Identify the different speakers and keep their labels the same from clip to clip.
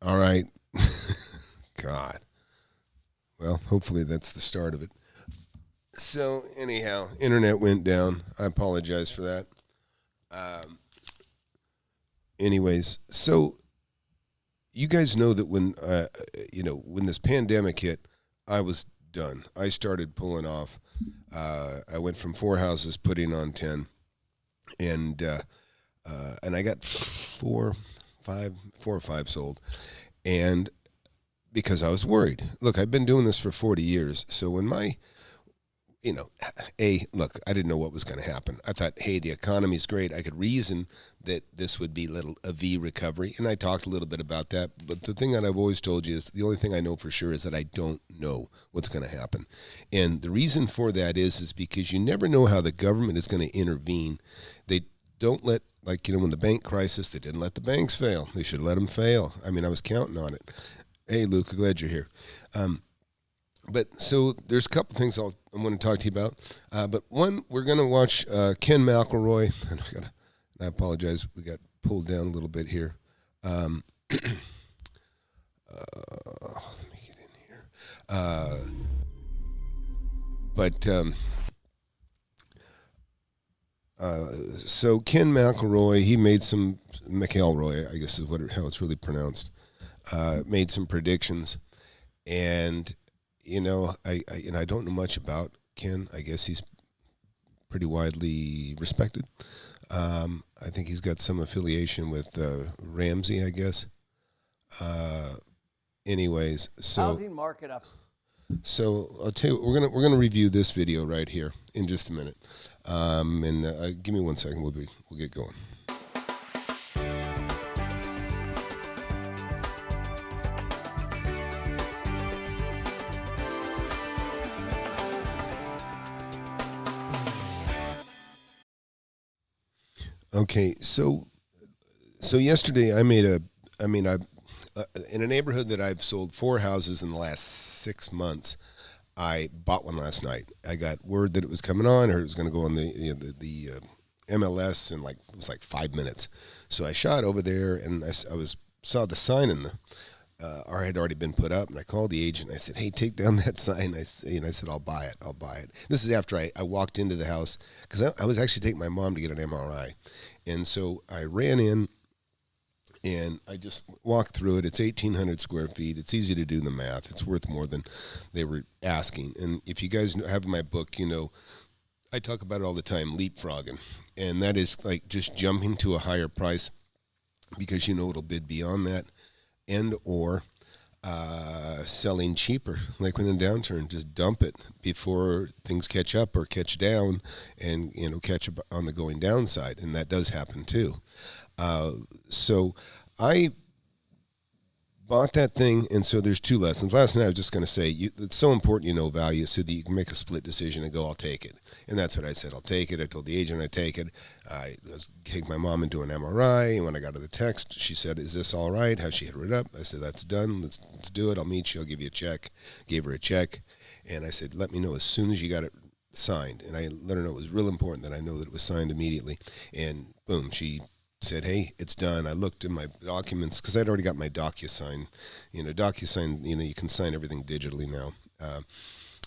Speaker 1: All right. God. Well, hopefully that's the start of it. So, anyhow, internet went down. I apologize for that. Um, anyways, so you guys know that when this pandemic hit, I was done. I started pulling off. I went from 4 houses, putting on 10, and and I got four or five sold, and because I was worried. Look, I've been doing this for 40 years, so when look, I didn't know what was going to happen. I thought, hey, the economy's great. I could reason that this would be a V recovery, and I talked a little bit about that. But the thing that I've always told you is the only thing I know for sure is that I don't know what's going to happen. And the reason for that is because you never know how the government is going to intervene. They don't let, when the bank crisis, they didn't let the banks fail. They should let them fail. I mean, I was counting on it. Hey, Luke, I'm glad you're here. But so there's a couple things I want to talk to you about. But one, we're going to watch Ken McElroy. And I apologize, we got pulled down a little bit here. Let me get in here. So Ken McElroy, he made some McElroy, I guess is how it's really pronounced. Made some predictions, and I don't know much about Ken. I guess he's pretty widely respected. I think he's got some affiliation with Ramsey, I guess. Anyways, so
Speaker 2: housing market up.
Speaker 1: So I'll tell you, we're gonna review this video right here in just a minute. Give me 1 second. We'll get going. Okay, so yesterday I in a neighborhood that I've sold 4 houses in the last 6 months. I bought one last night. I got word that it was coming on, or it was going to go on the MLS in it was 5 minutes. So I shot over there, and saw the sign in or had already been put up, and I called the agent. I said, "Hey, take down that sign." I said, "I'll buy it." This is after I walked into the house because I was actually taking my mom to get an MRI, and so I ran in. And I just walked through it. It's 1,800 square feet. It's easy to do the math. It's worth more than they were asking. And if you guys have my book, I talk about it all the time, leapfrogging. And that is like just jumping to a higher price because it'll bid beyond that, and or selling cheaper. Like when in a downturn, just dump it before things catch up or catch down and, catch up on the going down side. And that does happen too. So I bought that thing, and so there's 2 lessons. Last night I was just going to say, it's so important you know value so that you can make a split decision and go, I'll take it. And that's what I said, I'll take it. I told the agent I'd take it. I was taking my mom into an MRI, and when I got to the text, she said, "Is this all right?" How she had it up. I said, "That's done. Let's do it. I'll meet you. I'll give you a check." Gave her a check, and I said, "Let me know as soon as you got it signed." And I let her know it was real important that I know that it was signed immediately. And boom, she said, "Hey, it's done." I looked in my documents because I'd already got my DocuSign. DocuSign, you can sign everything digitally now.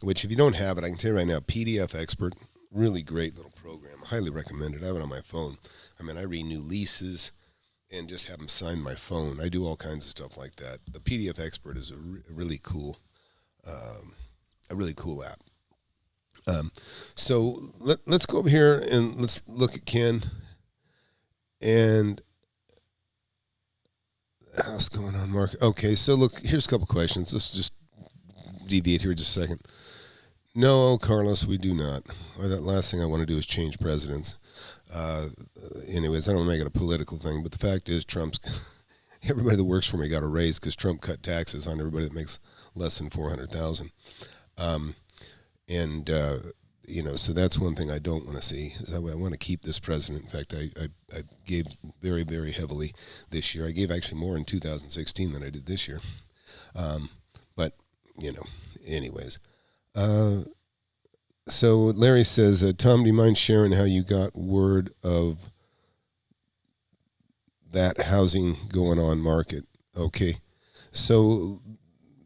Speaker 1: Which, if you don't have it, I can tell you right now, PDF Expert, really great little program. Highly recommend it. I have it on my phone. I renew leases and just have them sign my phone. I do all kinds of stuff like that. The PDF Expert is a really cool app. So let's go over here and let's look at Ken. And what's going on, Mark? Okay, so look, here's a couple questions. Let's just deviate here just a second. No, Carlos, we do not. That last thing I want to do is change presidents. Anyways, I don't want to make it a political thing, but the fact is everybody that works for me got a raise because Trump cut taxes on everybody that makes less than $400,000. So that's one thing I don't want to see. Is I want to keep this president. In fact, I gave very, very heavily this year. I gave actually more in 2016 than I did this year. But anyways. So Larry says, Tom, do you mind sharing how you got word of that housing going on market? Okay. So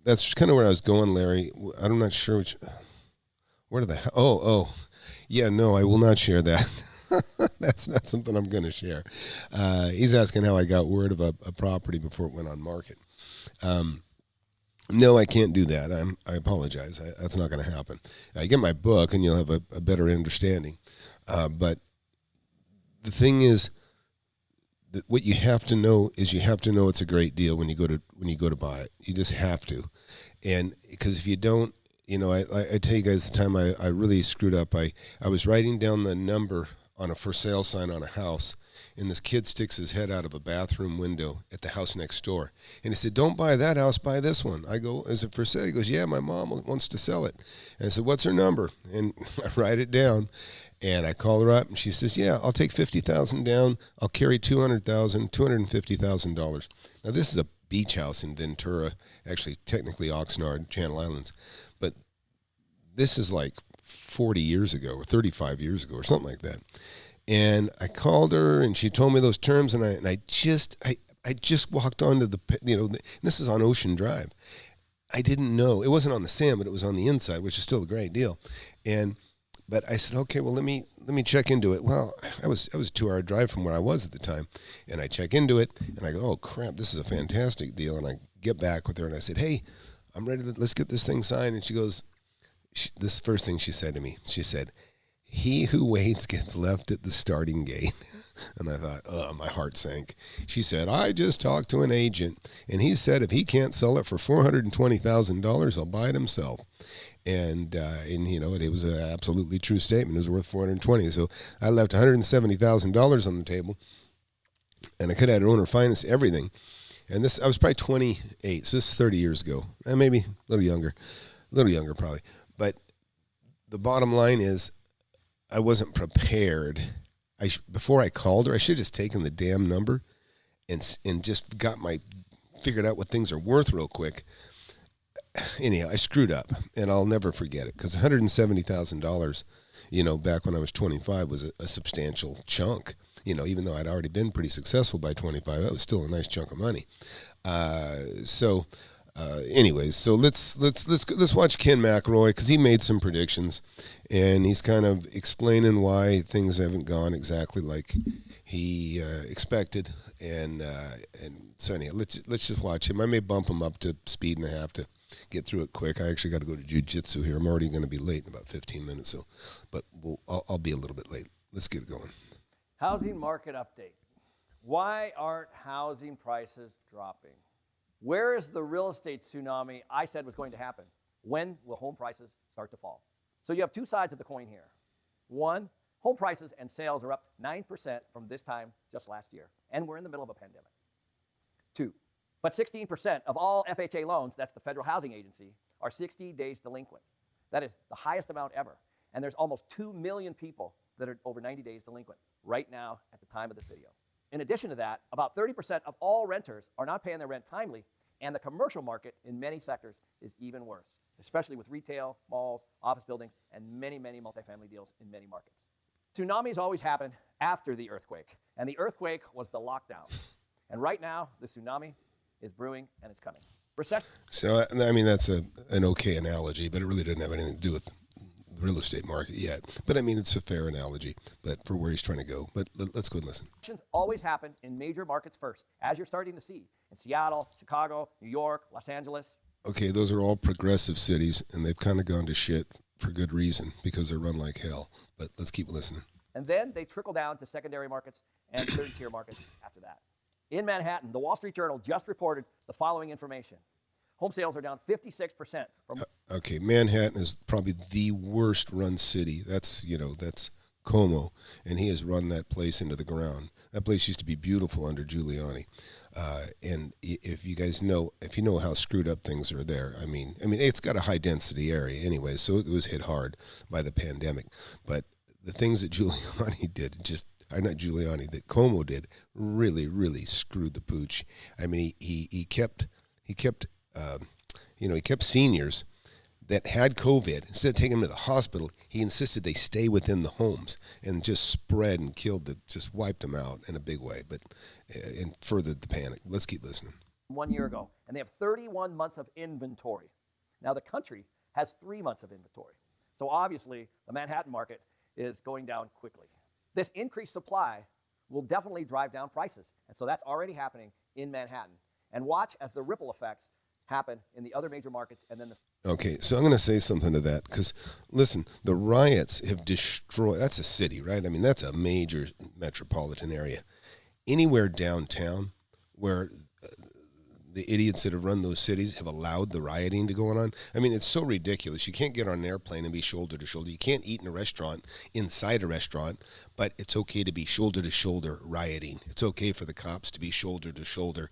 Speaker 1: that's kind of where I was going, Larry. I'm not sure where did the yeah, no, I will not share that. That's not something I'm going to share. He's asking how I got word of a property before it went on market. No, I can't do that. I apologize. That's not going to happen. I get my book, and you'll have a better understanding. But the thing is, that what you have to know is you have to know it's a great deal when you go to buy it. You just have to, and because if you don't, I tell you guys the time I really screwed up. I was writing down the number on a for sale sign on a house, and this kid sticks his head out of a bathroom window at the house next door. And he said, "Don't buy that house, buy this one." I go, "Is it for sale?" He goes, "Yeah, my mom wants to sell it." And I said, "What's her number?" And I write it down, and I call her up, and she says, "Yeah, I'll take $50,000 down. I'll carry $250,000. Now, this is a beach house in Ventura, actually technically Oxnard, Channel Islands. But this is like 40 years ago or 35 years ago or something like that. And I called her, and she told me those terms, and I just walked onto this is on Ocean Drive. I didn't know. It wasn't on the sand, but it was on the inside, which is still a great deal. But I said, okay, well, let me check into it. Well, I was a 2-hour drive from where I was at the time, and I check into it, and I go, oh, crap, this is a fantastic deal. And I get back with her, and I said, hey, I'm ready let's get this thing signed. And she goes, this first thing she said to me, she said, "He who waits gets left at the starting gate." And I thought, oh, my heart sank. She said, "I just talked to an agent, and he said if he can't sell it for $420,000, he'll buy it himself." And it was an absolutely true statement. It was worth $420,000. So I left $170,000 on the table, and I could have had owner finance everything. And I was probably 28, so this is 30 years ago, maybe a little younger probably. But the bottom line is, I wasn't prepared. Before I called her, I should have just taken the damn number and just figured out what things are worth real quick. Anyhow, I screwed up, and I'll never forget it, because $170,000, back when I was 25 was a substantial chunk. Even though I'd already been pretty successful by 25, that was still a nice chunk of money. Anyways, so let's watch Ken McElroy, because he made some predictions, and he's kind of explaining why things haven't gone exactly like he expected, and so anyhow, let's just watch him. I may bump him up to speed and a half to get through it quick. I actually got to go to jiu-jitsu here. I'm already going to be late in about 15 minutes, but I'll be a little bit late. Let's get it going.
Speaker 2: Housing market update. Why aren't housing prices dropping? Where is the real estate tsunami I said was going to happen? When will home prices start to fall? So you have two sides of the coin here. One, home prices and sales are up 9% from this time just last year, and we're in the middle of a pandemic. Two, but 16% of all FHA loans, that's the Federal Housing Agency, are 60 days delinquent. That is the highest amount ever. And there's almost 2 million people that are over 90 days delinquent right now at the time of this video. In addition to that, about 30% of all renters are not paying their rent timely, and the commercial market in many sectors is even worse, especially with retail, malls, office buildings, and many, many multifamily deals in many markets. Tsunamis always happen after the earthquake, and the earthquake was the lockdown. And right now, the tsunami is brewing, and it's coming. Recession.
Speaker 1: So, I mean, that's an okay analogy, but it really doesn't have anything to do with the real estate market yet. But, I mean, it's a fair analogy, but for where he's trying to go. But let's go and listen.
Speaker 2: Recessions always happen in major markets first, as you're starting to see in Seattle, Chicago, New York, Los Angeles.
Speaker 1: Okay, those are all progressive cities, and they've kind of gone to shit for good reason, because they're run like hell. But let's keep listening.
Speaker 2: And then they trickle down to secondary markets and third-tier markets after that. In Manhattan, the Wall Street Journal just reported the following information. Home sales are down 56%.
Speaker 1: Okay, Manhattan is probably the worst run city. That's Como, and he has run that place into the ground. That place used to be beautiful under Giuliani. And if you know how screwed up things are there, I mean, it's got a high density area anyway, so it was hit hard by the pandemic. But the things that Giuliani did, that Como did, really, really screwed the pooch. I mean, he kept seniors that had COVID. Instead of taking them to the hospital, he insisted they stay within the homes, and just spread and just wiped them out in a big way, and furthered the panic. Let's keep listening.
Speaker 2: 1 year ago, and they have 31 months of inventory. Now the country has 3 months of inventory. So obviously the Manhattan market is going down quickly. This increased supply will definitely drive down prices. And so that's already happening in Manhattan. And watch as the ripple effects happen in the other major markets and then the...
Speaker 1: Okay, so I'm going to say something to that because, listen, the riots have destroyed, that's a city, right? I mean, that's a major metropolitan area. Anywhere downtown where the idiots that have run those cities have allowed the rioting to go on. I mean, it's so ridiculous. You can't get on an airplane and be shoulder to shoulder. You can't eat in a restaurant, inside a restaurant, but it's okay to be shoulder to shoulder rioting. It's okay for the cops to be shoulder to shoulder,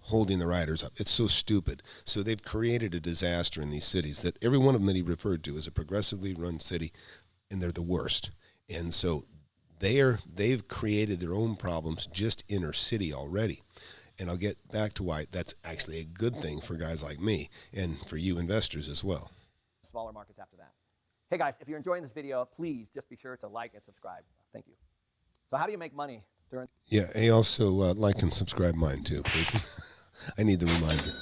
Speaker 1: holding the rioters up. It's so stupid. So they've created a disaster in these cities that every one of them that he referred to is a progressively run city, and they're the worst. And so they've created their own problems just inner city already. And I'll get back to why that's actually a good thing for guys like me and for you investors as well.
Speaker 2: Smaller markets after that. Hey guys, if you're enjoying this video, please just be sure to like and subscribe. Thank you. So how do you make money during...
Speaker 1: Yeah, hey, also like and subscribe mine too, please. I need the reminder.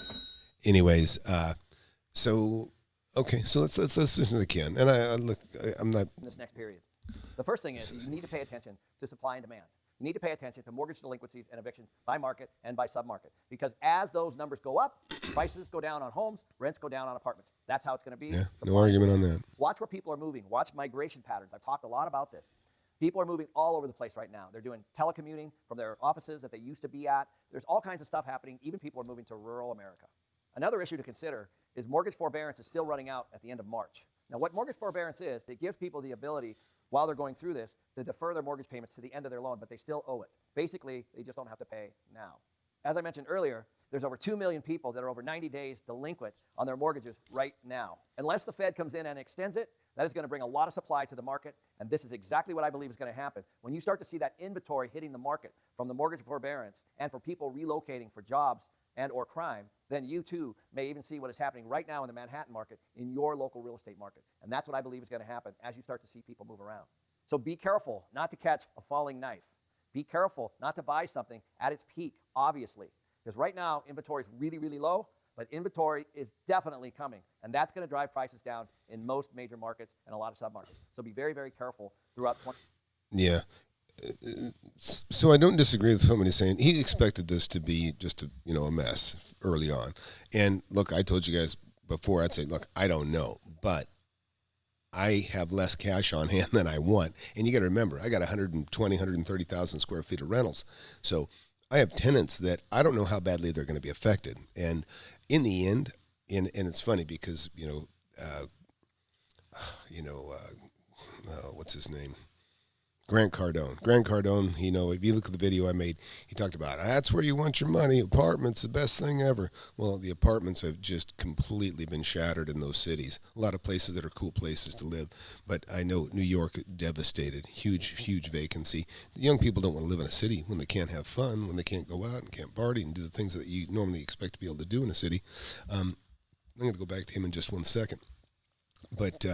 Speaker 1: Anyways, so let's listen to Ken. And I'm not...
Speaker 2: In this next period. The first thing is you need to pay attention to supply and demand. You need to pay attention to mortgage delinquencies and evictions by market and by submarket. Because as those numbers go up, prices go down on homes, rents go down on apartments. That's how it's going to be.
Speaker 1: Yeah, no argument on that.
Speaker 2: Watch where people are moving. Watch migration patterns. I've talked a lot about this. People are moving all over the place right now. They're doing telecommuting from their offices that they used to be at. There's all kinds of stuff happening. Even people are moving to rural America. Another issue to consider is mortgage forbearance is still running out at the end of March. Now, what mortgage forbearance is, it gives people the ability, while they're going through this, to defer their mortgage payments to the end of their loan, but they still owe it. Basically, they just don't have to pay now. As I mentioned earlier, there's over 2 million people that are over 90 days delinquent on their mortgages right now. Unless the Fed comes in and extends it, that is going to bring a lot of supply to the market, and this is exactly what I believe is going to happen. When you start to see that inventory hitting the market from the mortgage forbearance and for people relocating for jobs and or crime, then you too may even see what is happening right now in the Manhattan market in your local real estate market. And that's what I believe is going to happen as you start to see people move around. So be careful not to catch a falling knife. Be careful not to buy something at its peak, obviously. Because right now, inventory is really, really low, but inventory is definitely coming. And that's going to drive prices down in most major markets and a lot of submarkets. So be very, very careful throughout 20.
Speaker 1: Yeah. So I don't disagree with somebody saying he expected this to be just a mess early on. And look, I told you guys before, I'd say, look, I don't know, but I have less cash on hand than I want. And you got to remember, I got 120, 130,000 square feet of rentals. So I have tenants that I don't know how badly they're going to be affected. And in the end, and it's funny because, what's his name? Grant Cardone, if you look at the video I made, he talked about, that's where you want your money. Apartments, the best thing ever. Well, the apartments have just completely been shattered in those cities. A lot of places that are cool places to live. But I know New York, devastated, huge vacancy. Young people don't want to live in a city when they can't have fun, when they can't go out and can't party and do the things that you normally expect to be able to do in a city. I'm going to go back to him in just 1 second. But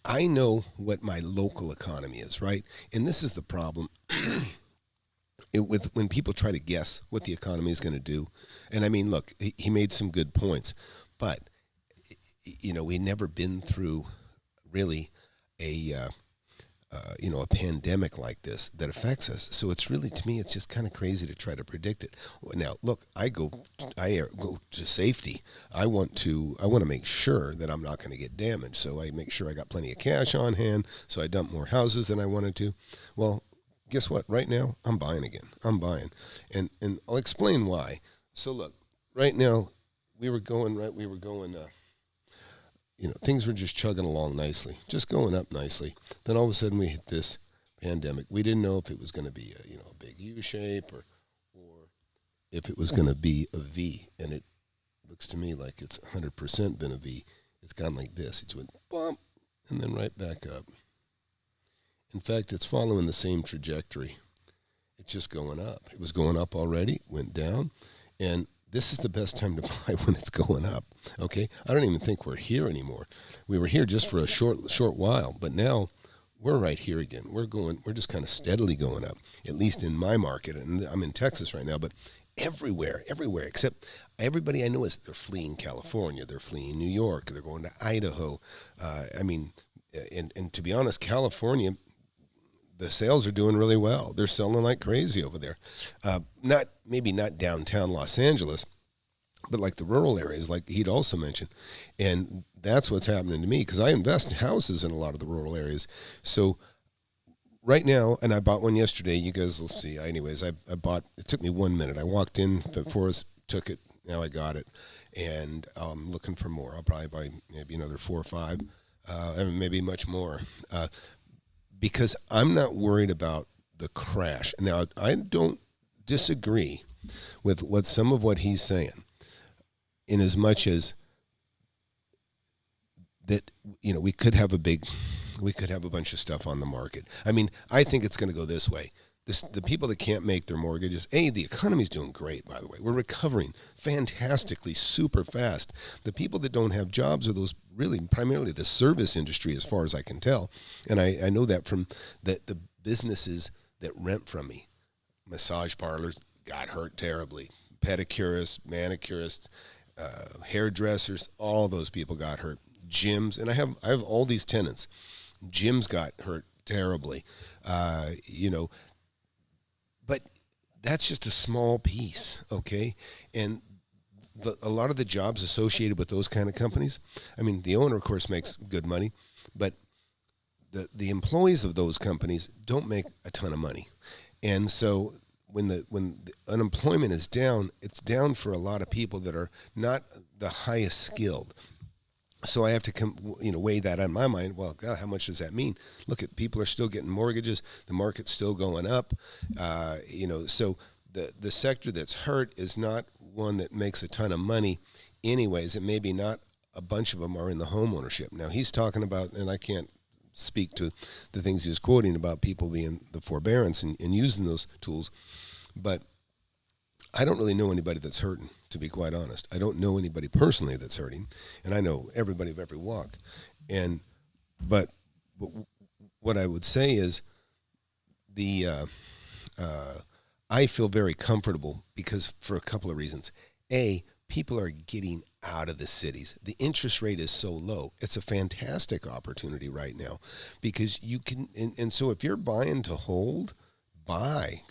Speaker 1: I know what my local economy is, right? And this is the problem when people try to guess what the economy is going to do. And I mean, look, he made some good points, but we've never been through really a pandemic like this that affects us. So it's really, to me, it's just kind of crazy to try to predict it. Now, look, I go to safety. I want to make sure that I'm not going to get damaged. So I make sure I got plenty of cash on hand. So I dump more houses than I wanted to. Well, guess what? Right now, I'm buying again. I'm buying. And I'll explain why. So look, right now, things were just chugging along nicely, just going up nicely. Then all of a sudden we hit this pandemic. We didn't know if it was going to be a big U shape or if it was going to be a V. And it looks to me like it's 100% been a V. It's gone like this. It went bump and then right back up. In fact, it's following the same trajectory. It's just going up. It was going up already, went down, and this is the best time to buy when it's going up, okay? I don't even think we're here anymore. We were here just for a short while, but now we're right here again. We're just kind of steadily going up, at least in my market. And I'm in Texas right now, but everywhere, except everybody I know they're fleeing California, they're fleeing New York, they're going to Idaho. And to be honest, California, the sales are doing really well. They're selling like crazy over there. Maybe not downtown Los Angeles, but like the rural areas, like he'd also mentioned. And that's what's happening to me because I invest in houses in a lot of the rural areas. So right now, and I bought one yesterday. You guys will see. Anyways, I bought, it took me 1 minute. I walked in, Forrest took it, now I got it. And I'm looking for more. I'll probably buy maybe another 4 or 5, and maybe much more. Because I'm not worried about the crash. Now, I don't disagree with some of what he's saying, in as much as that, we could have a bunch of stuff on the market. I mean, I think it's going to go this way. The people that can't make their mortgages, the economy's doing great, by the way. We're recovering fantastically, super fast. The people that don't have jobs are those really primarily the service industry, as far as I can tell. And I know that from the businesses that rent from me. Massage parlors got hurt terribly. Pedicurists, manicurists, hairdressers, all those people got hurt. Gyms, and I have all these tenants. Gyms got hurt terribly, but that's just a small piece, okay? And a lot of the jobs associated with those kind of companies, I mean, the owner, of course, makes good money, but the employees of those companies don't make a ton of money. And so when the unemployment is down, it's down for a lot of people that are not the highest skilled. So I have to weigh that on my mind. Well, God, how much does that mean? Look, people are still getting mortgages. The market's still going up. So the sector that's hurt is not one that makes a ton of money anyways. And maybe not a bunch of them are in the home ownership. Now, he's talking about, and I can't speak to the things he was quoting about people being the forbearance and using those tools, but I don't really know anybody that's hurting, to be quite honest. I don't know anybody personally that's hurting, and I know everybody of every walk. But what I would say is I feel very comfortable because for a couple of reasons. A, people are getting out of the cities. The interest rate is so low. It's a fantastic opportunity right now because you can, and so if you're buying to hold,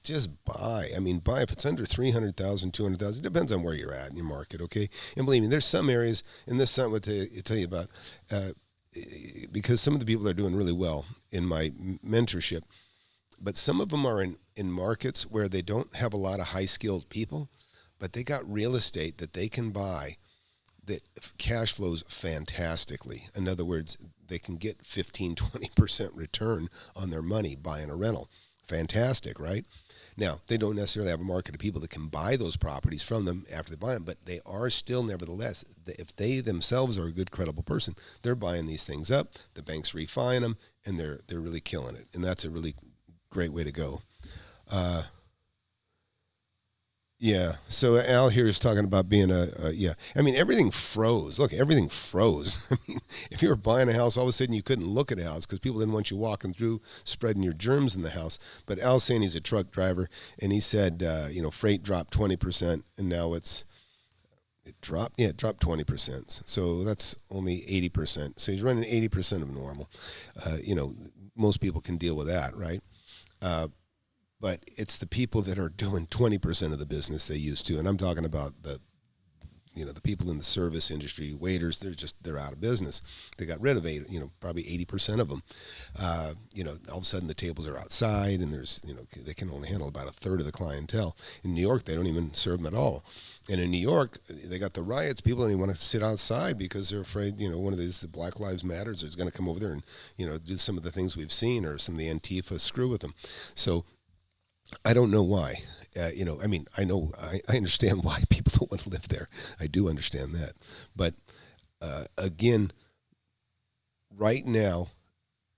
Speaker 1: just buy. I mean, buy if it's under 300,000, 200,000. It depends on where you're at in your market, okay? And believe me, there's some areas, and this is something to tell you about, because some of the people are doing really well in my mentorship, but some of them are in markets where they don't have a lot of high-skilled people, but they got real estate that they can buy that cash flows fantastically. In other words, they can get 15, 20% return on their money buying a rental. Fantastic, right? Now, they don't necessarily have a market of people that can buy those properties from them after they buy them, but they are still, nevertheless, if they themselves are a good, credible person, they're buying these things up, the bank's refining them, and they're really killing it. And that's a really great way to go. Yeah. So Al here is talking about being I mean, everything froze. Look, everything froze. I mean, if you were buying a house, all of a sudden you couldn't look at a house because people didn't want you walking through, spreading your germs in the house. But Al's saying he's a truck driver, and he said, freight dropped 20%, and now it dropped 20%. So that's only 80%. So he's running 80% of normal. Most people can deal with that, right? But it's the people that are doing 20% of the business they used to. And I'm talking about the people in the service industry, waiters, they're out of business. They got rid of probably 80% of them. All of a sudden the tables are outside and they can only handle about a third of the clientele. In New York, they don't even serve them at all. And in New York, they got the riots. People don't even want to sit outside because they're afraid, one of these Black Lives Matters is going to come over there and, do some of the things we've seen, or some of the Antifa screw with them. So I don't know why. I understand why people don't want to live there. I do understand that. But again, right now,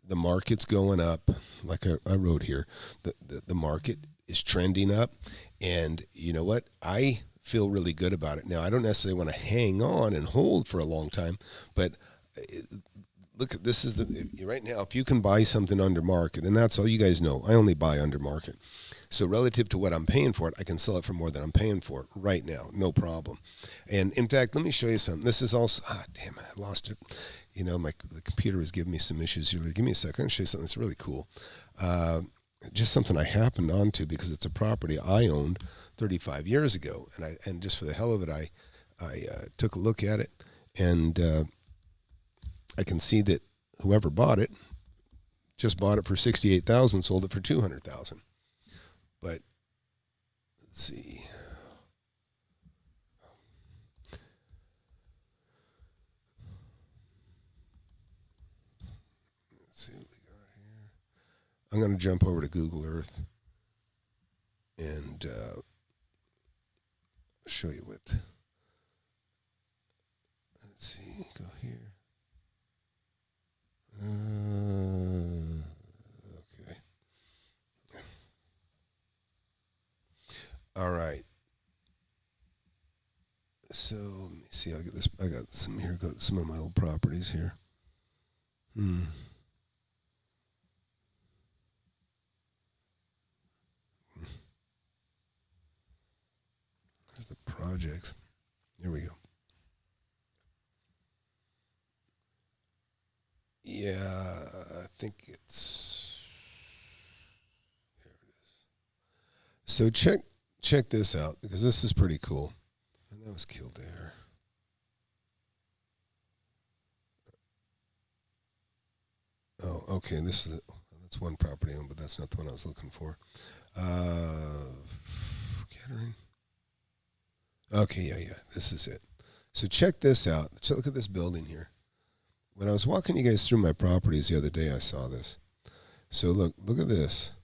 Speaker 1: the market's going up. Like I wrote here, the market is trending up. And you know what? I feel really good about it. Now, I don't necessarily want to hang on and hold for a long time, but look at this is right now. If you can buy something under market, and that's all you guys know, I only buy under market. So relative to what I'm paying for it, I can sell it for more than I'm paying for it right now, no problem. And in fact, let me show you something. This is also damn it, I lost it. You know, the computer is giving me some issues here. Give me a second. I'll show you something that's really cool. Just something I happened onto because it's a property I owned 35 years ago, and just for the hell of it, I took a look at it, and I can see that whoever bought it just bought it for $68,000, sold it for $200,000. But let's see. Let's see what we got here. I'm going to jump over to Google Earth and show you what. Let's see. Go here. Okay. All right. So let me see. I'll get this. I got some here. Got some of my old properties here. There's the projects. Here we go. Yeah, I think it's here it is. So check this out because this is pretty cool. And that was Kildare. Oh, okay. This is that's one property owned, but that's not the one I was looking for. Kettering. Okay, yeah. This is it. So check this out. So look at this building here. When I was walking you guys through my properties the other day, I saw this. So look at this.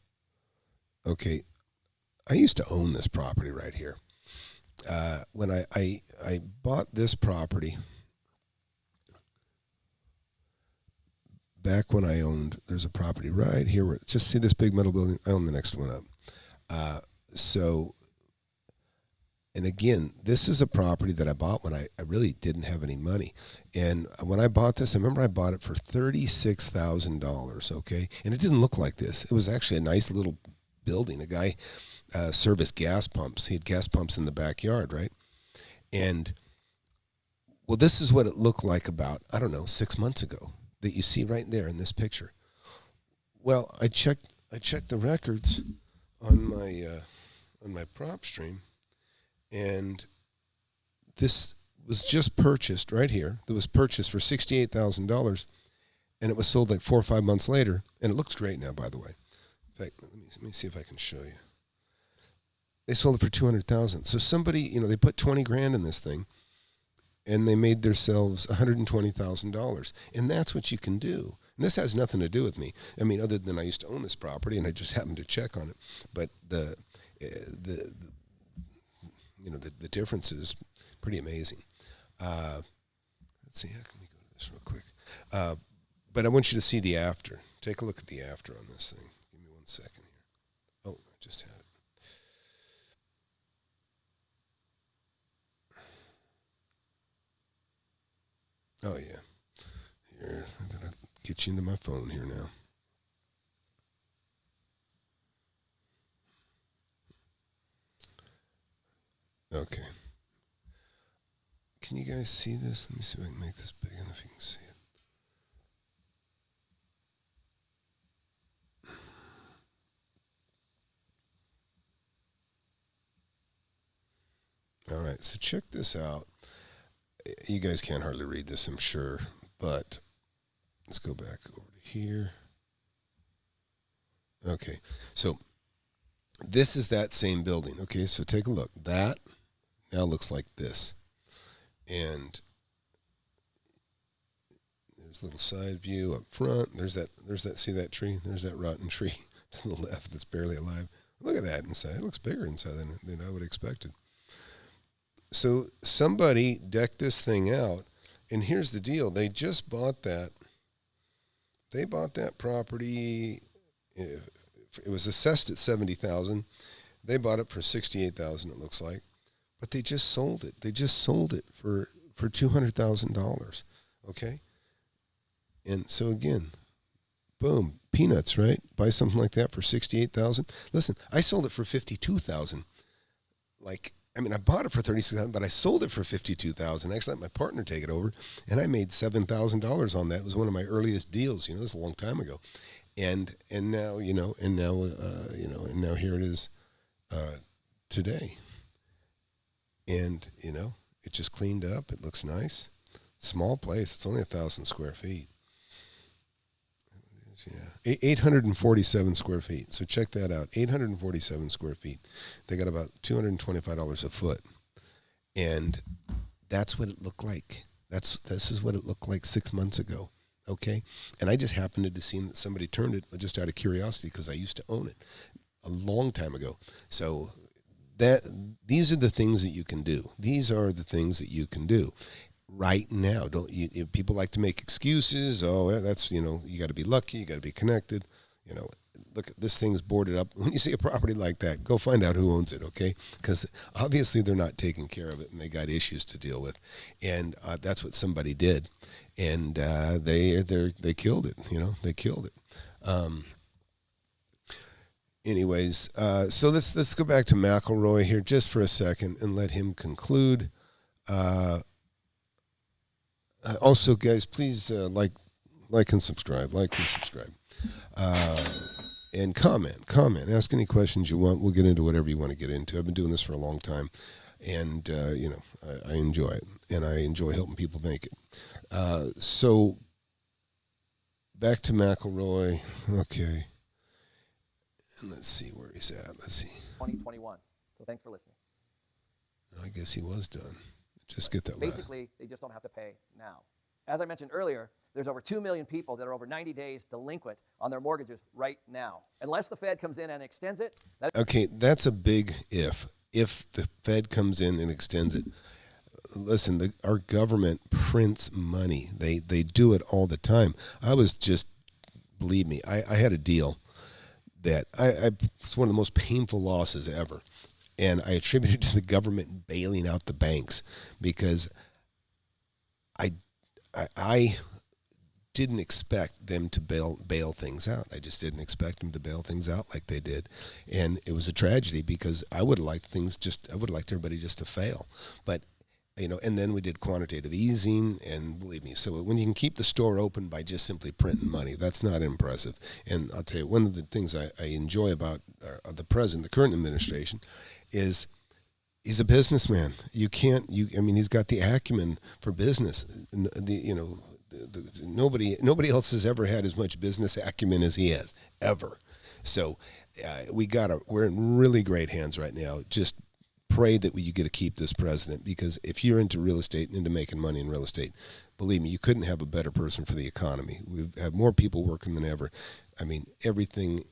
Speaker 1: Okay, I used to own this property right here. When I bought this property back when I owned, there's a property right here where just see this big metal building. I own the next one up. And again, this is a property that I bought when I really didn't have any money. And when I bought this, I remember I bought it for $36,000, okay? And it didn't look like this. It was actually a nice little building. A guy serviced gas pumps. He had gas pumps in the backyard, right? And, well, this is what it looked like about, 6 months ago that you see right there in this picture. Well, I checked the records on my PropStream. And this was just purchased right here. It was purchased for $68,000, and it was sold like 4 or 5 months later. And it looks great now, by the way. In fact, let me see if I can show you. They sold it for $200,000. So somebody, they put $20,000 in this thing, and they made themselves $120,000. And that's what you can do. And this has nothing to do with me. I mean, other than I used to own this property, and I just happened to check on it. But the difference is pretty amazing. Let's see, how can we go to this real quick? But I want you to see the after. Take a look at the after on this thing. Give me 1 second here. Oh, I just had it. Oh, yeah. Here, I'm going to get you into my phone here now. Okay. Can you guys see this? Let me see if I can make this big enough you can see it. All right, so check this out. You guys can't hardly read this, I'm sure, but let's go back over to here. Okay, so this is that same building. Okay, so take a look. That now looks like this. And there's a little side view up front. There's that, see that tree? There's that rotten tree to the left that's barely alive. Look at that inside. It looks bigger inside than I would have expected. So somebody decked this thing out, and here's the deal. They just bought that. They bought that property. It was assessed at $70,000. They bought it for $68,000, it looks like. But they just sold it. They just sold it for $200,000, okay? And so again, boom, peanuts, right? Buy something like that for $68,000. Listen, I sold it for $52,000. I bought it for $36,000, but I sold it for $52,000. Actually, let my partner take it over, and I made $7,000 on that. It was one of my earliest deals. This is a long time ago, and now here it is today, and it just cleaned up. It looks nice. Small place. It's only 1,000 square feet. Yeah, 847 square feet. So check that out. 847 square feet. They got about $225 a foot, and that's what it looked like. This is what it looked like 6 months ago. Okay, and I just happened to see that somebody turned it just out of curiosity because I used to own it a long time ago. So these are the things that you can do. These are the things that you can do. Right now, people like to make excuses. Oh, that's you got to be lucky, you got to be connected. Look, this thing's boarded up. When you see a property like that, go find out who owns it, okay? Because obviously they're not taking care of it, and they got issues to deal with, and that's what somebody did, and they killed it. They killed it. Anyways, so let's go back to McElroy here just for a second and let him conclude. Also, guys, please like and subscribe. And comment. Ask any questions you want. We'll get into whatever you want to get into. I've been doing this for a long time, and I enjoy it, and I enjoy helping people make it. So back to McElroy. Okay, and let's see where he's at. Let's see.
Speaker 2: 2021. So thanks for listening.
Speaker 1: I guess he was done. Just get that.
Speaker 2: Basically, they just don't have to pay now. As I mentioned earlier, there's over 2 million people that are over 90 days delinquent on their mortgages right now. Unless the Fed comes in and extends it.
Speaker 1: Okay, that's a big if. If the Fed comes in and extends it. Listen, our government prints money. They do it all the time. Believe me, I had a deal that it's one of the most painful losses ever. And I attribute it to the government bailing out the banks because I didn't expect them to bail things out. I just didn't expect them to bail things out like they did. And it was a tragedy because I would have liked everybody just to fail. But, and then we did quantitative easing, and believe me, so when you can keep the store open by just simply printing money, that's not impressive. And I'll tell you, one of the things I enjoy about the current administration is he's a businessman. He's got the acumen for business. Nobody else has ever had as much business acumen as he has, ever. So we're in really great hands right now. Just pray that you get to keep this president, because if you're into real estate and into making money in real estate, believe me, you couldn't have a better person for the economy. We have more people working than ever. Everything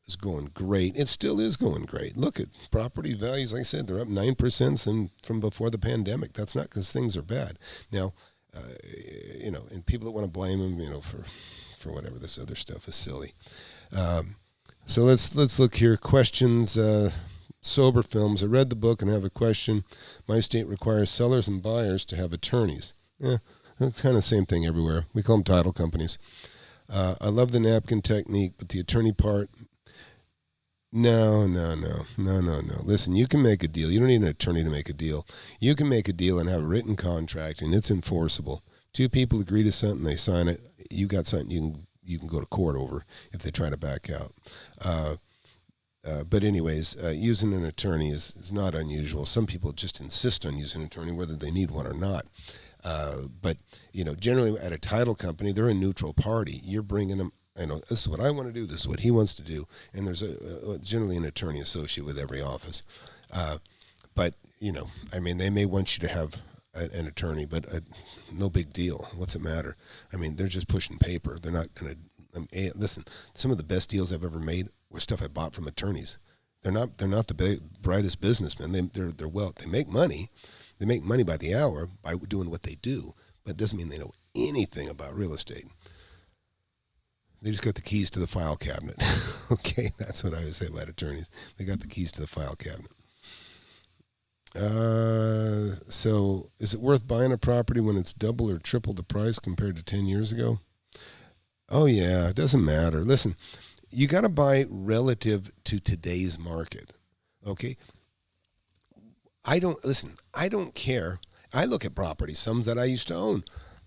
Speaker 1: is going great. It still is going great. Look at property values. Like I said, they're up 9% from before the pandemic. That's not because things are bad. Now, and people that want to blame them, for whatever this other stuff is silly. So let's look here. Questions. Sober Films. I read the book and have a question. My state requires sellers and buyers to have attorneys. Kind of the same thing everywhere. We call them title companies. I love the napkin technique, but the attorney part. No. Listen, you can make a deal. You don't need an attorney to make a deal. You can make a deal and have a written contract, and it's enforceable. Two people agree to something, they sign it. You got something you can go to court over if they try to back out. But anyways, using an attorney is not unusual. Some people just insist on using an attorney whether they need one or not. But generally at a title company, they're a neutral party. You're bringing them. This is what I want to do. This is what he wants to do. And there's generally an attorney associate with every office. But they may want you to have an attorney, but no big deal. What's it matter? They're just pushing paper. They're not going to. Listen, some of the best deals I've ever made were stuff I bought from attorneys. They're not the brightest businessmen. They make money. They make money by the hour by doing what they do, but it doesn't mean they know anything about real estate. They just got the keys to the file cabinet. Okay, that's what I would say about attorneys. They got the keys to the file cabinet. So is it worth buying a property when it's double or triple the price compared to 10 years ago? Oh, yeah, it doesn't matter. Listen, you got to buy relative to today's market. Okay? I don't care. I look at properties, some that I used to own.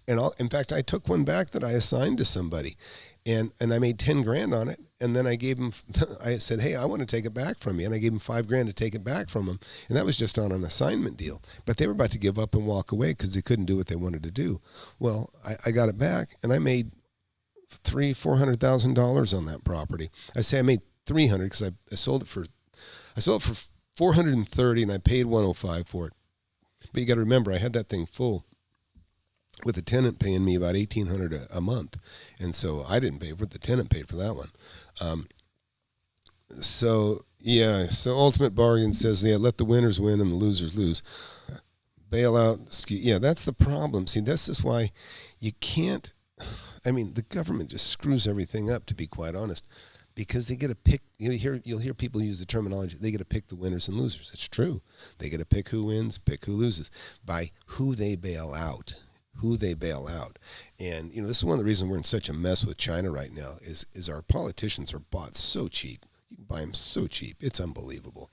Speaker 1: And in fact, I took one back that I assigned to somebody, and I made 10 grand on it. And then I gave him, I said, hey, I want to take it back from you. And I gave him 5 grand to take it back from him. And that was just on an assignment deal. But they were about to give up and walk away because they couldn't do what they wanted to do. Well, I got it back, and I made $400,000 on that property. I say I made 300 because I sold it for 430, and I paid 105 for it. But you got to remember, I had that thing full with the tenant paying me about $1,800 a month, and so I didn't pay for it. The tenant paid for that one. So Ultimate Bargain says, let the winners win and the losers lose. Bailout, that's the problem. See, this is why you can't. I mean, the government just screws everything up, to be quite honest, because they get to pick. You'll hear people use the terminology. They get to pick the winners and losers. It's true. They get to pick who wins, pick who loses by who they bail out. And this is one of the reasons we're in such a mess with China right now. Is our politicians are bought so cheap. You can buy them so cheap. It's unbelievable.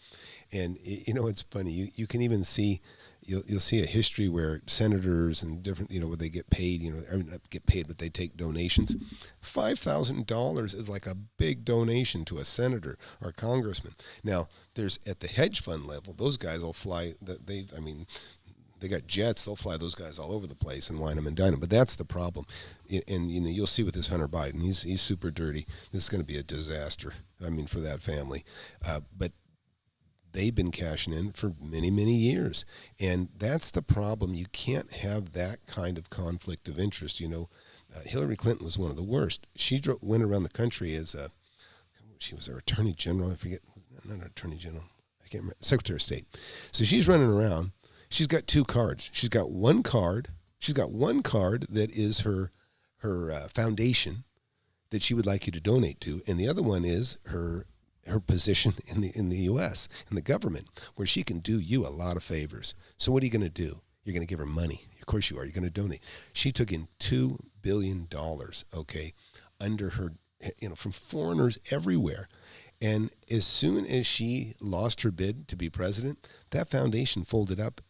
Speaker 1: And it's funny. You can even see. You'll see a history where senators and different, where they get paid, or not get paid, but they take donations. $5,000 is like a big donation to a senator or a congressman. Now, there's at the hedge fund level, those guys will fly. They got jets. They'll fly those guys all over the place and wine them and dine them. But that's the problem. And you'll see with this Hunter Biden, he's super dirty. This is going to be a disaster. For that family. But they've been cashing in for many, many years. And that's the problem. You can't have that kind of conflict of interest. Hillary Clinton was one of the worst. She went around the country as she was our attorney general. I forget, not an attorney general. I can't remember. Secretary of State. So she's running around. She's got 2 cards. She's got one card that is her foundation that she would like you to donate to. And the other one is her position in the U.S., in the government, where she can do you a lot of favors. So what are you going to do? You're going to give her money. Of course you are. You're going to donate. She took in $2 billion, under her, from foreigners everywhere. And as soon as she lost her bid to be president, that foundation folded up.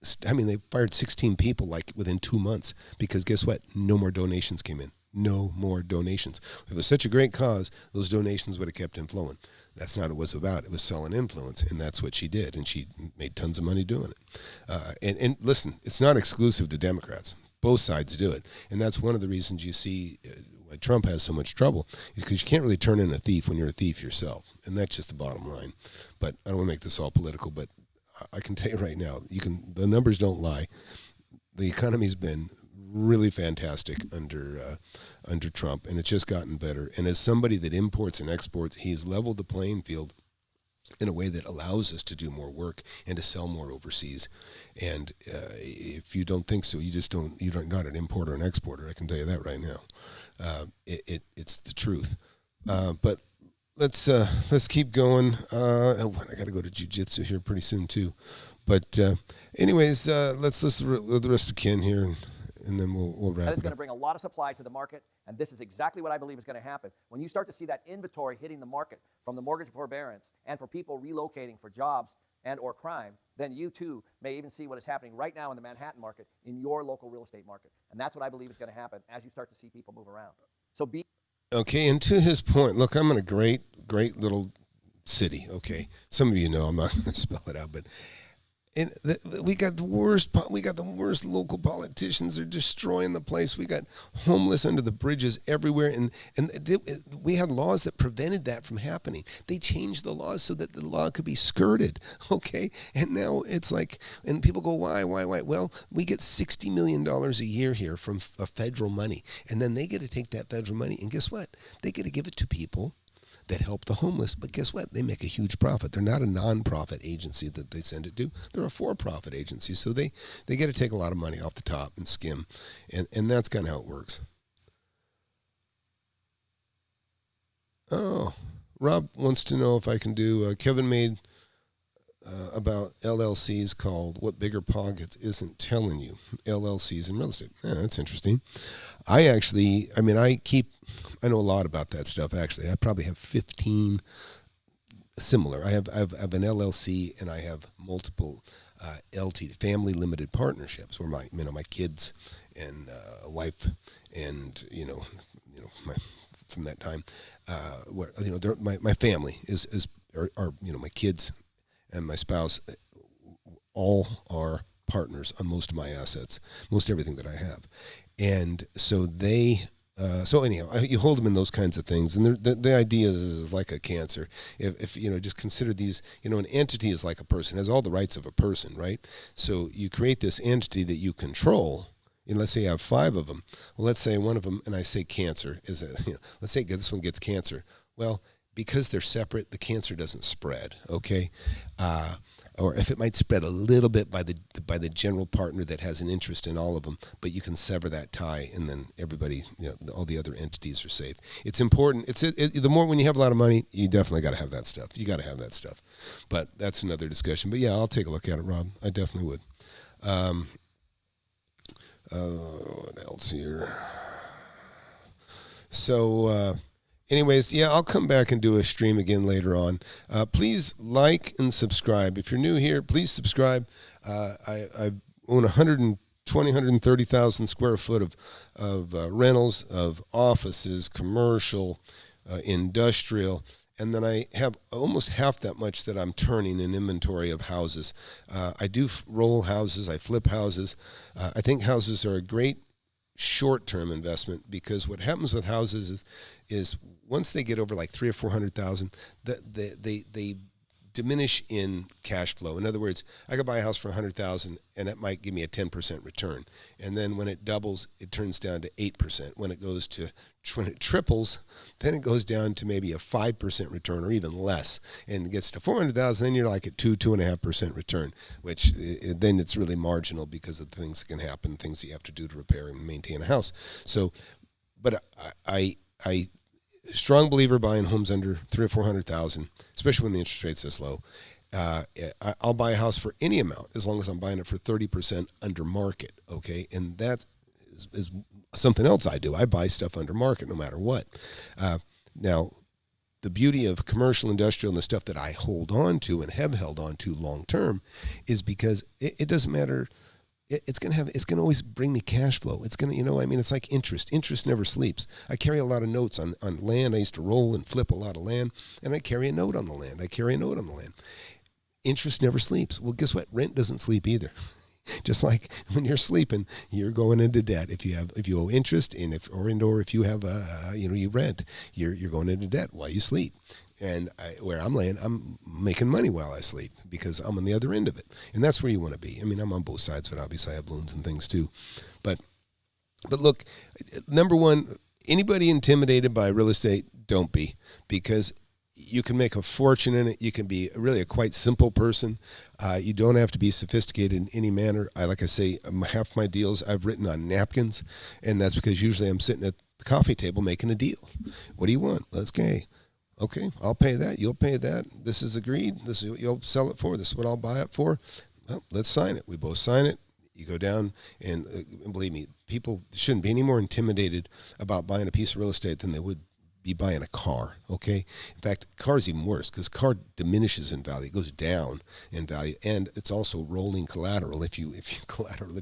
Speaker 1: They fired 16 people within 2 months because guess what? No more donations came in. No more donations. If it was such a great cause, those donations would have kept on flowing. That's not what it was about. It was selling influence, and that's what she did, and she made tons of money doing it. And listen, it's not exclusive to Democrats. Both sides do it, and that's one of the reasons you see why Trump has so much trouble, is because you can't really turn in a thief when you're a thief yourself, and that's just the bottom line. But I don't want to make this all political, but I can tell you right now, the numbers don't lie. The economy's been really fantastic under Trump, and it's just gotten better. And as somebody that imports and exports, he's leveled the playing field in a way that allows us to do more work and to sell more overseas. And if you don't think so, you're not an importer and exporter. I can tell you that right now. It's the truth. But let's keep going. I got to go to jiu-jitsu here pretty soon too. But anyways, let's listen to the rest of Ken here, and then we'll wrap it up.
Speaker 2: That is going to bring a lot of supply to the market, and this is exactly what I believe is going to happen. When you start to see that inventory hitting the market from the mortgage forbearance and for people relocating for jobs and or crime, then you too may even see what is happening right now in the Manhattan market in your local real estate market. And that's what I believe is going to happen as you start to see people move around. So
Speaker 1: Okay, and to his point, look, I'm in a great little city, okay? Some of you know, I'm not going to spell it out, but we got the worst local politicians. They're destroying the place. We got homeless under the bridges everywhere, and we had laws that prevented that from happening. They changed the laws so that the law could be skirted, okay? And now it's like, and people go, why? Well, we get $60 million a year here from federal money, and then they get to take that federal money, and guess what? They get to give it to people that help the homeless, but guess what? They make a huge profit. They're not a non-profit agency that they send it to. They're a for-profit agency, so they get to take a lot of money off the top and skim, and that's kind of how it works. Oh, Rob wants to know if I can do, Kevin made about LLCs called What Bigger Pockets Isn't Telling You, LLCs in real estate. That's interesting. I know a lot about that stuff, actually. I probably have 15 similar. I have an LLC, and I have multiple LT, family limited partnerships, where my kids and a wife and, my, from that time, where, my family are my kids and my spouse all are partners on most of my assets, most everything that I have. And so you hold them in those kinds of things. And the idea is like a cancer. If just consider these, an entity is like a person, has all the rights of a person, right? So you create this entity that you control. And let's say you have 5 of them. Well, let's say one of them, and I say cancer, let's say this one gets cancer. Well, because they're separate, the cancer doesn't spread, okay? Or if it might spread a little bit by the general partner that has an interest in all of them, but you can sever that tie, and then everybody, all the other entities are safe. It's important. The more, when you have a lot of money, you definitely got to have that stuff. You got to have that stuff. But that's another discussion. But yeah, I'll take a look at it, Rob. I definitely would. What else here? So, anyways, yeah, I'll come back and do a stream again later on. Please like and subscribe. If you're new here, please subscribe. I own 130,000 square foot of rentals, of offices, commercial, industrial, and then I have almost half that much that I'm turning in inventory of houses. I do roll houses. I flip houses. I think houses are a great short-term investment, because what happens with houses is once they get over like 300,000 or 400,000, they diminish in cash flow. In other words, I could buy a house for 100,000 and it might give me a 10% return. And then when it doubles, it turns down to 8%. When it triples, then it goes down to maybe a 5% return or even less. And it gets to 400,000, then you're like at 2.5% return, which then it's really marginal because of the things that can happen, things that you have to do to repair and maintain a house. So, but I strong believer buying homes under 300,000 or 400,000, especially when the interest rate's this low. I'll buy a house for any amount as long as I'm buying it for 30% under market. Okay, and that is something else I do. I buy stuff under market no matter what. Now, the beauty of commercial, industrial, and the stuff that I hold on to and have held on to long term is because it doesn't matter. It's going to always bring me cash flow. It's going to, it's like interest. Interest never sleeps. I carry a lot of notes on land. I used to roll and flip a lot of land, and I carry a note on the land. Interest never sleeps. Well, guess what? Rent doesn't sleep either. Just like when you're sleeping, you're going into debt. If you owe interest, and if you have you rent, you're going into debt while you sleep. And where I'm laying, I'm making money while I sleep because I'm on the other end of it. And that's where you want to be. I'm on both sides, but obviously I have loans and things too. But look, number one, anybody intimidated by real estate, don't be, because you can make a fortune in it. You can be really a quite simple person. You don't have to be sophisticated in any manner. Like I say, half my deals I've written on napkins, and that's because usually I'm sitting at the coffee table making a deal. What do you want? Let's go. Okay, I'll pay that. You'll pay that. This is agreed. This is what you'll sell it for. This is what I'll buy it for. Well, let's sign it. We both sign it. You go down, and believe me, people shouldn't be any more intimidated about buying a piece of real estate than they would be buying a car, okay? In fact, car is even worse because car diminishes in value. It goes down in value, and it's also rolling collateral if you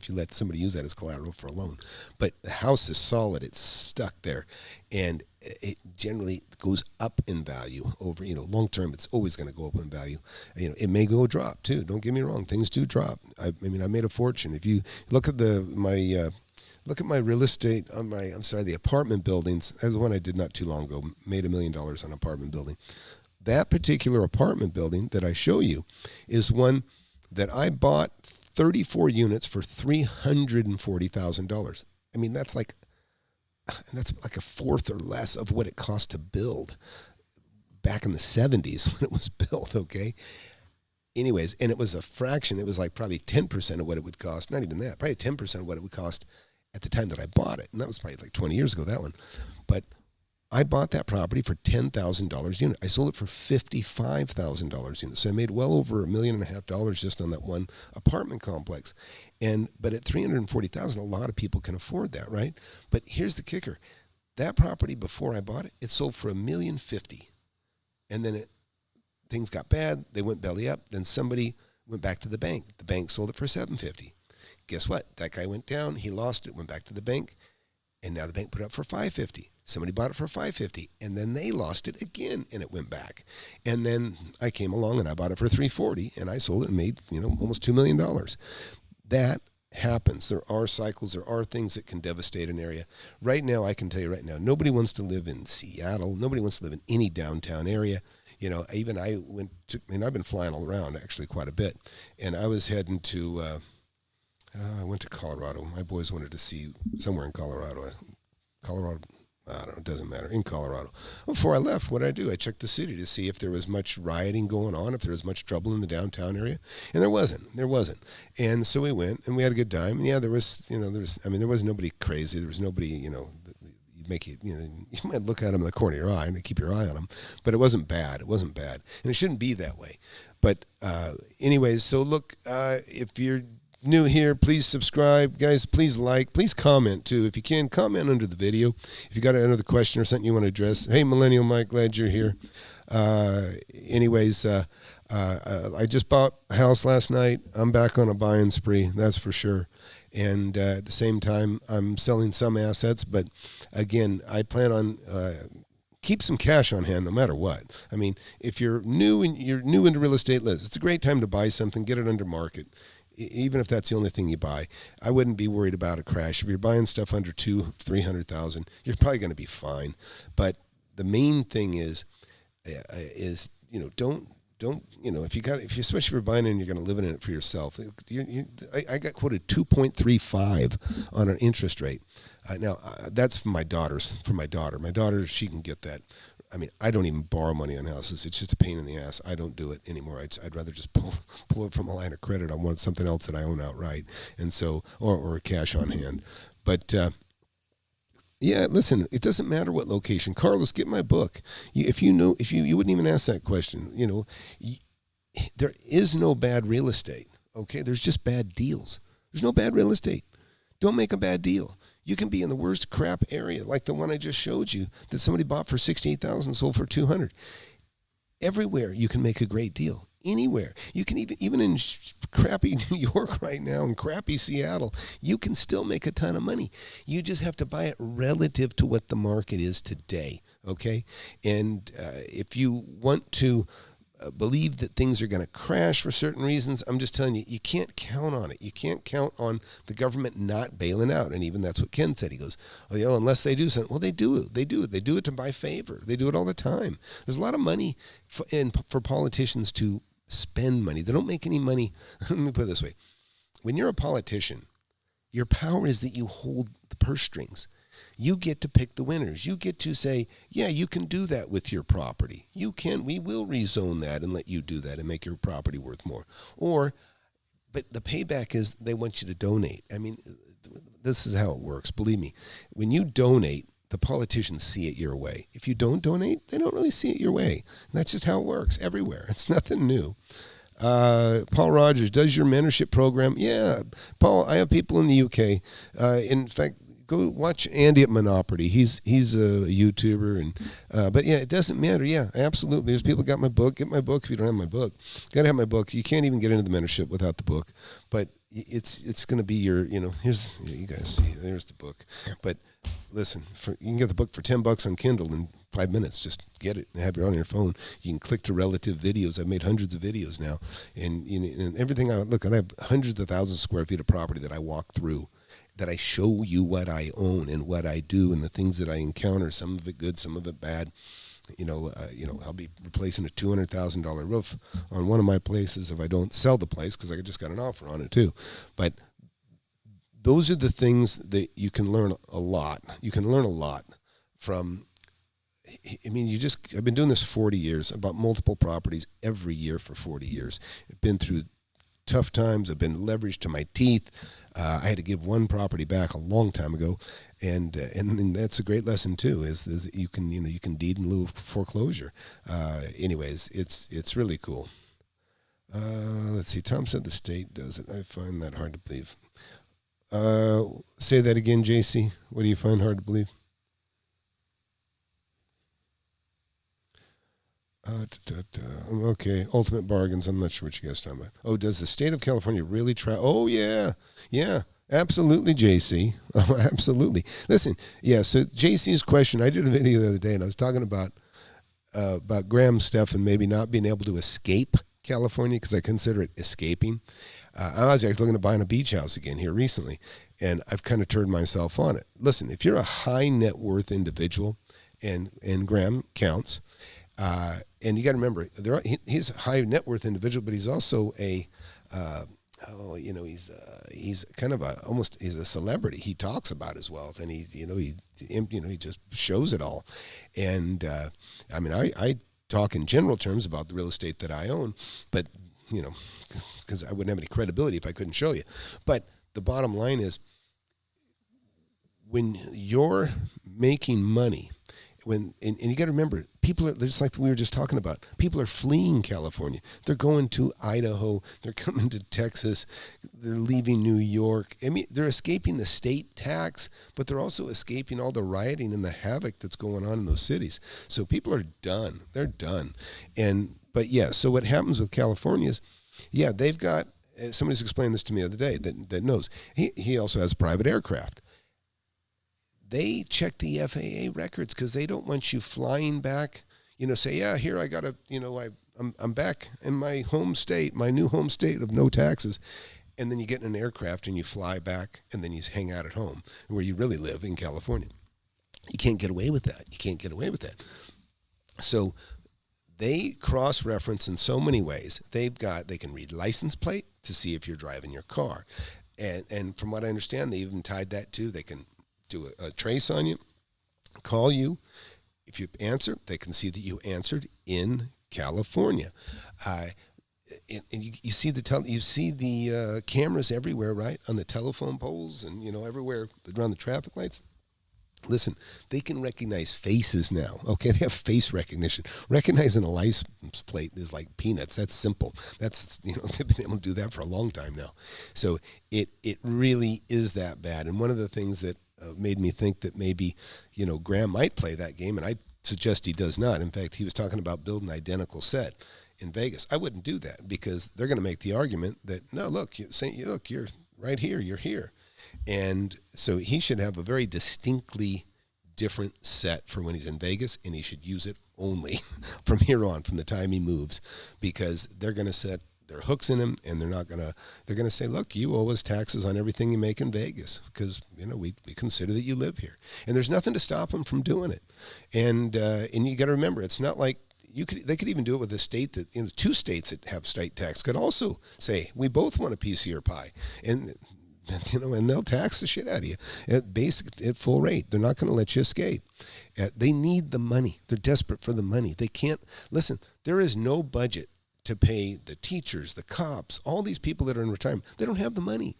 Speaker 1: let somebody use that as collateral for a loan. But the house is solid. It's stuck there, and it generally goes up in value over, long term. It's always going to go up in value. It may go drop too. Don't get me wrong. Things do drop. I made a fortune. If you look at my real estate on the apartment buildings. That was one I did not too long ago. Made $1 million on an apartment building. That particular apartment building that I show you is one that I bought 34 units for $340,000. That's like a fourth or less of what it cost to build back in the 70s when it was built, okay? Anyways, and it was a fraction. It was like probably 10% of what it would cost. Not even that. Probably 10% of what it would cost at the time that I bought it. And that was probably like 20 years ago, that one. But I bought that property for $10,000 unit. I sold it for $55,000 unit. So I made well over $1.5 million just on that one apartment complex. But at $340,000, a lot of people can afford that, right? But here's the kicker. That property, before I bought it, it sold for $1.05 million. And then things got bad. They went belly up. Then somebody went back to the bank. The bank sold it for $750,000. Guess what? That guy went down. He lost it, went back to the bank. And now the bank put it up for $550,000. Somebody bought it for $550,000, and then they lost it again, and it went back. And then I came along and I bought it for $340,000, and I sold it and made almost $2 million. That happens. There are cycles. There are things that can devastate an area. Right now, I can tell you right now, nobody wants to live in Seattle. Nobody wants to live in any downtown area. I've been flying all around actually quite a bit, and I was heading to. I went to Colorado. My boys wanted to see somewhere in Colorado. I don't know, it doesn't matter, in Colorado. Before I left, what did I do? I checked the city to see if there was much rioting going on, if there was much trouble in the downtown area. And there wasn't. And so we went, and we had a good time. And yeah, there was nobody crazy. There was nobody, you might look at them in the corner of your eye and keep your eye on them. But it wasn't bad. And it shouldn't be that way. But anyways, so look, if you're new here, please subscribe. Guys, please like, please comment too. If you can, comment under the video. If you got another question or something you want to address. Hey, Millennial Mike, glad you're here. I just bought a house last night. I'm back on a buying spree, that's for sure. And at the same time, I'm selling some assets. But again, I plan on keep some cash on hand no matter what. I mean, if you're new into real estate, it's a great time to buy something, get it under market. Even if that's the only thing you buy, I wouldn't be worried about a crash. If you're buying stuff under $200,000-300,000, you're probably going to be fine. But the main thing is don't especially if you're buying it and you're going to live in it for yourself. I got quoted 2.35 on an interest rate. Now that's for my daughter. My daughter, she can get that. I mean, I don't even borrow money on houses. It's just a pain in the ass. I don't do it anymore. I'd rather just pull it from a line of credit. I want something else that I own outright, and so or cash on hand. But yeah, listen, it doesn't matter what location. Carlos, get my book. You wouldn't even ask that question. There is no bad real estate. Okay, there's just bad deals. There's no bad real estate. Don't make a bad deal. You can be in the worst crap area, like the one I just showed you, that somebody bought for $68,000, sold for $200,000. Everywhere you can make a great deal. Anywhere. You can even in crappy New York right now and crappy Seattle, you can still make a ton of money. You just have to buy it relative to what the market is today, okay? And if you want to believe that things are going to crash for certain reasons, I'm just telling you, you can't count on it. You can't count on the government not bailing out. And even that's what Ken said. He goes, unless they do something. Well, they do it. They do it. They do it to buy favor. They do it all the time. There's a lot of money for politicians to spend money. They don't make any money. Let me put it this way. When you're a politician, your power is that you hold the purse strings. You get to pick the winners. You get to say, yeah, you can do that with your property. We will rezone that and let you do that and make your property worth more. But the payback is they want you to donate. I mean, this is how it works. Believe me, when you donate, the politicians see it your way. If you don't donate, they don't really see it your way. And that's just how it works everywhere. It's nothing new. Paul Rogers, does your mentorship program? Yeah, Paul, I have people in the UK. In fact, go watch Andy at Monopoly. He's a YouTuber, and but yeah, it doesn't matter. Yeah, absolutely. There's people got my book. Get my book if you don't have my book. Got to have my book. You can't even get into the mentorship without the book. But it's going to be your, here's, you guys see, there's the book. But listen, you can get the book for $10 on Kindle in 5 minutes. Just get it and have it on your phone. You can click to relative videos. I've made hundreds of videos now, and and everything. I have hundreds of thousands of square feet of property that I walk through, that I show you what I own and what I do and the things that I encounter. Some of it good, some of it bad. I'll be replacing a $200,000 roof on one of my places if I don't sell the place, because I just got an offer on it too. But those are the things that you can learn a lot. You can learn a lot from. I mean, I've been doing this 40 years. I bought multiple properties every year for 40 years. I've been through tough times. I've been leveraged to my teeth. I had to give one property back a long time ago, and that's a great lesson too. Is you can deed in lieu of foreclosure. Anyways, it's really cool. Let's see. Tom said the state does it. I find that hard to believe. Say that again, JC. What do you find hard to believe? Okay, ultimate bargains. I'm not sure what you guys are talking about. Oh, does the state of California really try? Oh, yeah, absolutely, JC. Oh, absolutely. Listen, yeah. So JC's question. I did a video the other day, and I was talking about Graham's stuff and maybe not being able to escape California because I consider it escaping. I was actually looking at buying a beach house again here recently, and I've kind of turned myself on it. Listen, if you're a high net worth individual, and Graham counts. And you got to remember, he's a high net worth individual, but he's also he's kind of he's a celebrity. He talks about his wealth, and he just shows it all. And I talk in general terms about the real estate that I own, but because I wouldn't have any credibility if I couldn't show you. But the bottom line is, when you're making money. And you got to remember, people are just like we were just talking about. People are fleeing California. They're going to Idaho. They're coming to Texas. They're leaving New York. I mean, they're escaping the state tax, but they're also escaping all the rioting and the havoc that's going on in those cities. So people are done. They're done. But so what happens with California is, they've got. Somebody's explained this to me the other day that knows. He also has private aircraft. They check the FAA records because they don't want you flying back, say, here I got to, I'm back in my home state, my new home state of no taxes. And then you get in an aircraft and you fly back and then you hang out at home where you really live in California. You can't get away with that. So they cross-reference in so many ways. They can read license plate to see if you're driving your car. And from what I understand, they even tied that to, they can do a trace on you, call you. If you answer, they can see that you answered in California. And you see the cameras everywhere, right, on the telephone poles and everywhere around the traffic lights. Listen, they can recognize faces now. Okay, they have face recognition. Recognizing a license plate is like peanuts. That's simple. They've been able to do that for a long time now. So it really is that bad. And one of the things that made me think that maybe, Graham might play that game, and I suggest he does not. In fact, he was talking about building an identical set in Vegas. I wouldn't do that because they're going to make the argument that, no, look, you're right here, you're here. And so he should have a very distinctly different set for when he's in Vegas, and he should use it only from here on, from the time he moves, because they're going to set their hooks in him, and they're going to say, look, you owe us taxes on everything you make in Vegas because, we consider that you live here. And there's nothing to stop them from doing it. And you got to remember, it's not like they could even do it with a state that, two states that have state tax could also say, we both want a piece of your pie. And they'll tax the shit out of you at full rate. They're not going to let you escape. They need the money. They're desperate for the money. They can't, listen, there is no budget to pay the teachers, the cops, all these people that are in retirement. They don't have the money.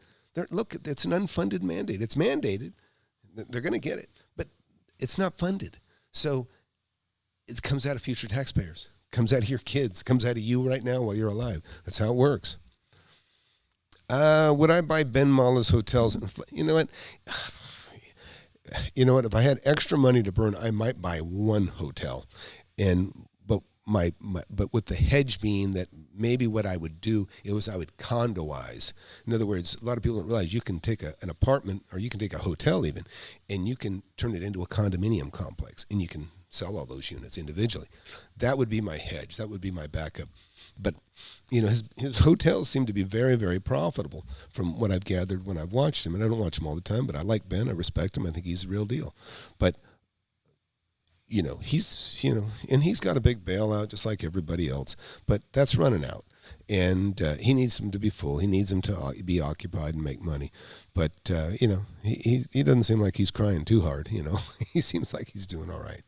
Speaker 1: Look, it's an unfunded mandate. It's mandated. They're going to get it, but it's not funded. So it comes out of future taxpayers, comes out of your kids, comes out of you right now while you're alive. That's how it works. Would I buy Ben Mala's hotels? You know what? If I had extra money to burn, I might buy one hotel, but with the hedge being that maybe what I would do is I would condoize. In other words, a lot of people don't realize you can take an apartment or you can take a hotel even, and you can turn it into a condominium complex, and you can sell all those units individually. That would be my hedge. That would be my backup. But, his hotels seem to be very, very profitable from what I've gathered when I've watched him. And I don't watch him all the time, but I like Ben. I respect him. I think he's the real deal. But, he's got a big bailout just like everybody else. But that's running out. And he needs them to be full. He needs them to be occupied and make money. But, he doesn't seem like he's crying too hard, He seems like he's doing all right.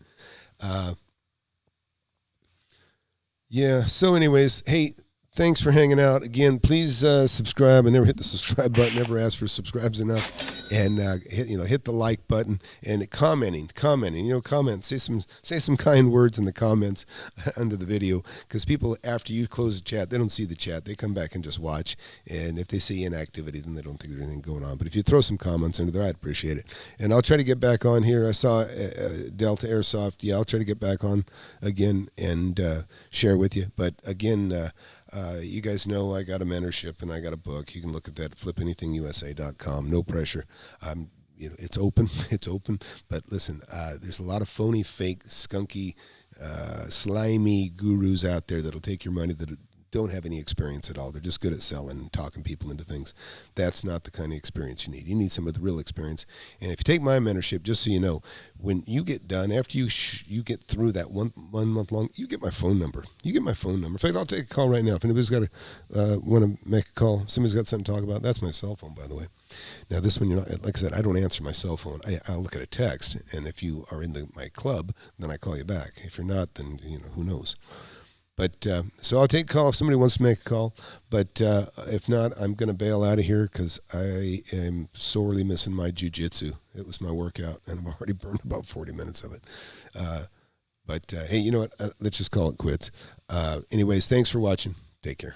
Speaker 1: So anyways, hey, Thanks for hanging out. Again, please subscribe. I never hit the subscribe button. Never ask for subscribes enough. And hit the like button and commenting. Comment. Say some kind words in the comments under the video, because people, after you close the chat, they don't see the chat. They come back and just watch. And if they see inactivity, then they don't think there's anything going on. But if you throw some comments under there, I'd appreciate it. And I'll try to get back on here. I saw Delta Airsoft. Yeah, I'll try to get back on again and share with you. But again, you guys know I got a mentorship and I got a book. You can look at that at FlipAnythingUSA.com. No pressure. It's open. It's open. But listen, there's a lot of phony, fake, skunky, slimy gurus out there that'll take your money that don't have any experience at all. They're just good at selling and talking people into things. That's not the kind of experience you need. You need some of the real experience. And if you take my mentorship, just so you know, when you get done, after you get through that one month long, you get my phone number. You get my phone number. In fact, I'll take a call right now. If anybody's got want to make a call, somebody's got something to talk about, that's my cell phone, by the way. Now, this one, like I said, I don't answer my cell phone. I'll look at a text, and if you are in my club, then I call you back. If you're not, then who knows. But so I'll take a call if somebody wants to make a call. But if not, I'm going to bail out of here because I am sorely missing my jiu-jitsu. It was my workout, and I've already burned about 40 minutes of it. But hey, you know what? Let's just call it quits. Anyways, thanks for watching. Take care.